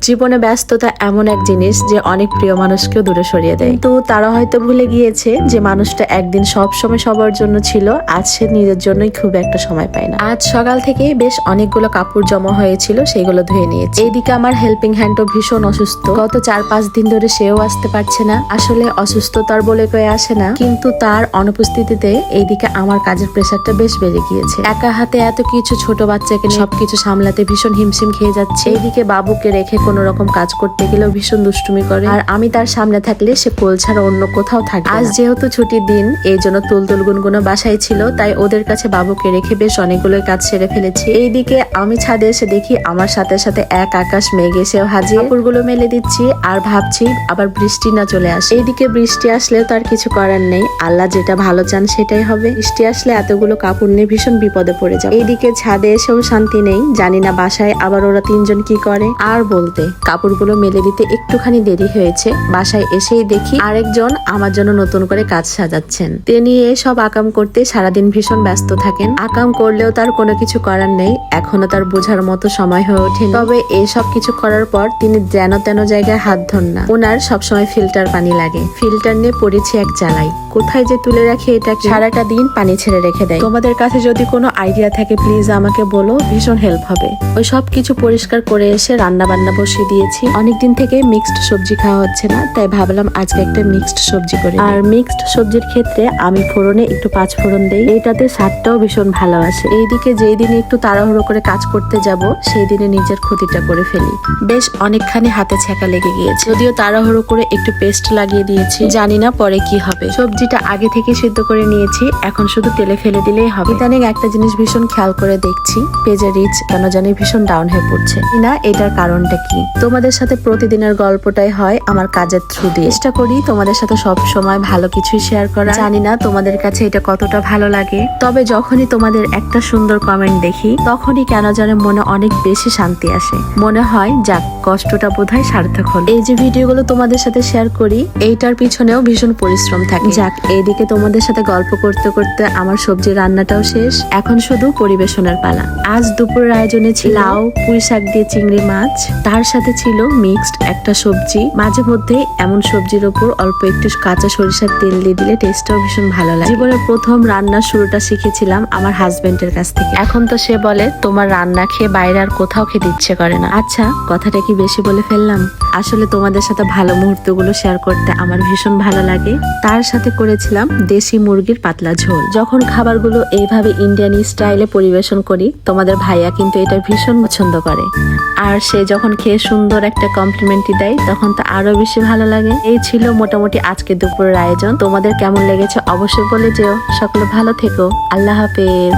জীবনে ব্যস্ততা এমন এক জিনিস যে অনেক প্রিয় মানুষকেও দূরে সরিয়ে দেয়, কিন্তু তারা হয়তো ভুলে গিয়েছে যে মানুষটা একদিন সব সময় সবার জন্য ছিল, আজ সে নিজের জন্যই খুব একটা সময় পায় না। আজ সকাল থেকে বেশ অনেকগুলো কাপড় জমা হয়েছিল, সেগুলো ধুয়ে নিয়েছে। এইদিকে আমার হেল্পিং হ্যান্ডও ভীষণ অসুস্থ, গত 4-5 দিন ধরে সেও আসতে পারছে না। আসলে অসুস্থতার বলে কয়ে আসে না, কিন্তু তার অনুপস্থিতিতে এইদিকে আমার কাজের প্রেশারটা বেশ বেড়ে গিয়েছে। একা হাতে এত কিছু, ছোট বাচ্চাকে সবকিছু সামলাতে ভীষণ হিমশিম খেয়ে যাচ্ছে। এইদিকে বাবুকে রেখে কোন রকম কাজ করতে গেলেও ভীষণ দুষ্টুমি করে, আর আমি তার সামনে থাকলে সে কোল ছাড়া অন্য কোথাও থাকে। আজ যেহেতু ছুটির দিন, এই জন্য তুলতুল গুনগুনো বাসায় ছিল, তাই ওদের কাছে বাবুকে রেখে বেশ অনেকগুলো কাজ সেরে ফেলেছি। এইদিকে আমি ছাদে এসে দেখি আমার সাথে সাথে এক আকাশ মেঘ এসেও হাজির। কাপড়গুলো মেলে দিচ্ছি আর ভাবছি আবার বৃষ্টি না চলে আসে। এইদিকে বৃষ্টি আসলেও তার কিছু করার নেই, আল্লাহ যেটা ভালো চান সেটাই হবে। বৃষ্টি আসলে এতগুলো কাপড় নিয়ে ভীষণ বিপদে পড়ে যাবে। এইদিকে ছাদে এসেও শান্তি নেই, জানি না বাসায় আবার ওরা তিনজন কি করে। আর বলতে কাপড়গুলো মেলে দিতে একটুখানি দেরি হয়েছে, বাসায় এসেই দেখি আরেকজন আমার জন্য নতুন করে কাজ সাজাচ্ছেন। তিনি সব আকাম করতে সারাদিন ভীষণ ব্যস্ত থাকেন। আকাম করলেও তার কোনো কিছু করার নেই, এখনো তার বোঝার মতো সময় হয়ে ওঠেনি। তবে এসব কিছু করার পর তিনি যেন তেন জায়গায় হাত ধন না। ওনার সবসময় ফিল্টার পানি লাগে, ফিল্টার নিয়ে পড়েছি এক জ্বালাই, কোথায় যে তুলে রাখে এটা। সারাটা দিন পানি ছেড়ে রেখে দেয়। তোমাদের কাছে যদি কোনো আইডিয়া থাকে প্লিজ আমাকে বলো, ভীষণ হেল্প হবে। ওই সব কিছু পরিষ্কার করে এসে রান্না বান্না বসিয়ে দিয়েছি। অনেকদিন থেকে মিক্সড সবজি খাওয়া হচ্ছে না, তাই ভাবলাম আজকে একটা মিক্সড সবজি করি। আর মিক্সড সবজির ক্ষেত্রে আমি ফোড়নে একটু 5 ফোড়ন দেই, এইটাতে স্বাদটাও ভীষণ ভালো আসে। এইদিকে যেই দিনে একটু তাড়াহুড়ো করে কাজ করতে যাব, সেই দিনে নিজের ক্ষতিটা করে ফেলি। বেশ অনেকখানি হাতে ছ্যাঁকা লেগে গিয়েছে, যদিও তাড়াহুড়ো করে একটু পেস্ট লাগিয়ে দিয়েছি, জানি না পরে কি হবে। সবজিটা আগে থেকে সিদ্ধ করে নিয়েছি, এখন শুধু তেলে ফেলে দিলেই হবে। ইদানিং একটা জিনিস ভীষণ খেয়াল করে দেখছি, পেজের রিচ কেন জানি ভীষণ ডাউন হয়ে পড়ছে না, এটার কারণটা কি? তোমাদের সাথে প্রতিদিনের গল্পটাই হয় আমার কাজের থ্রু দিয়ে। চেষ্টা করি তোমাদের সাথে সব সময় ভালো কিছুই শেয়ার করা। জানি না তোমাদের কাছে এটা কতটা ভালো লাগে, তবে যখনই তোমাদের একটা সুন্দর কমেন্ট দেখি, তখনই কেন জানে মনে অনেক বেশি শান্তি আসে। মনে হয় যাক, কষ্টটা বোধহয় সার্থক হলো। এই যে ভিডিওগুলো তোমাদের সাথে শেয়ার করি, এইটার পিছনেও ভীষণ পরিশ্রম থাকে। যাক, এইদিকে তোমাদের সাথে গল্প করতে করতে আমার সবজি রান্নাটাও শেষ, এখন শুধু পরিবেশনের পালা। আজ দুপুরের আয়োজনে ছিল লাউ, পুঁই শাক দিয়ে চিংড়ি মাছ, তার সাথে ছিল মিক্সড একটা সবজি। মাঝে মধ্যে এমন সবজির উপর অল্প একটু কাঁচা সরিষার তেল দিয়ে দিলে টেস্টটাও ভীষণ ভালো লাগে। জীবনের প্রথম রান্নার শুরুটা শিখেছিলাম আমার হাজবেন্ডের কাছ থেকে। এখন তো সে বলে তোমার রান্না খেয়ে বাইরে আর কোথাও খেতে ইচ্ছে করে না। আচ্ছা, কথাটা কি বেশি বলে ফেললাম? আসলে তোমাদের সাথে ভালো মুহূর্তগুলো শেয়ার করতে আমার ভীষণ ভালো লাগে। তার সাথে করেছিলাম দেশি মুরগির পাতলা ঝোল। যখন খাবারগুলো এইভাবে ইন্ডিয়ান স্টাইলে পরিবেশন করি, তোমাদের ভাইয়া কিন্তু এটা ভীষণ পছন্দ করে, আর সে যখন খেয়ে সুন্দর একটা কমপ্লিমেন্টই দেয়, তখন তো আরো বেশি ভালো লাগে। এই ছিল মোটামুটি আজকে দুপুরের আয়োজন। তোমাদের কেমন লেগেছে অবশ্যই বলে যেও। সকলে ভালো থেকো, আল্লাহ হাফেজ।